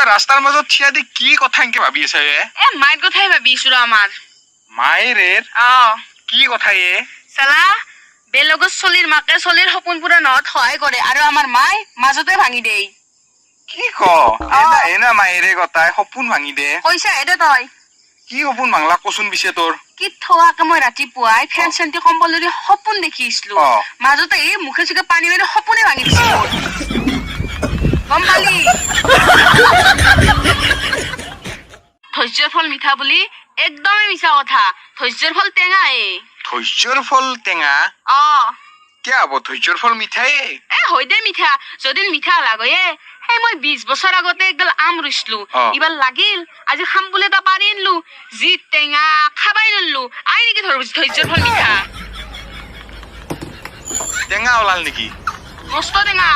ৰাস্তাৰ মাজত থিয়া দি কি কথা এনেকে ভাবি আছে মায়ের কথাই ভাবিছো আমার মায়ের কি কথা চালা বেলগত চলির মাকে চলির সপোন পূরণত সহায় করে আর আমার মায় মাজতে ভাঙি দেই কি ক এনা মায়েৰে কথাই সপোন ভাঙি দে কইছা এদে তই কি সপোন ভাঙলা কচোন পিছে তোৰ কি থোৱাকে মই ৰাতিপুৱাই ফেন চেন্টি কম্বল ধৰি সপোন দেখিছিলো মাজতে এই মুখে চুখে পানী মাৰি সপোনে ভাঙি দিছিল গম পালি ধৈৰ্যৰ ফল মিঠা বুলি একদমেই মিছা কথা ধৈৰ্যৰ ফল টেঙা ধৈৰ্যৰ ফল টেঙা কিয় হব ধৈৰ্যৰ ফল মিঠাই হয় দে মিঠা যদি মিঠা লাগে মই 20 বছৰ আগতে একডাল আম ৰুইছিলো ইবাৰ লাগিল আজি খাম বুলি এটা পাৰি আনলো যি টেঙা খাবাই নললো আই নেকি ধৈৰ্যৰ ফল মিঠা টেঙা ওলাল নেকি মস্ত টেঙা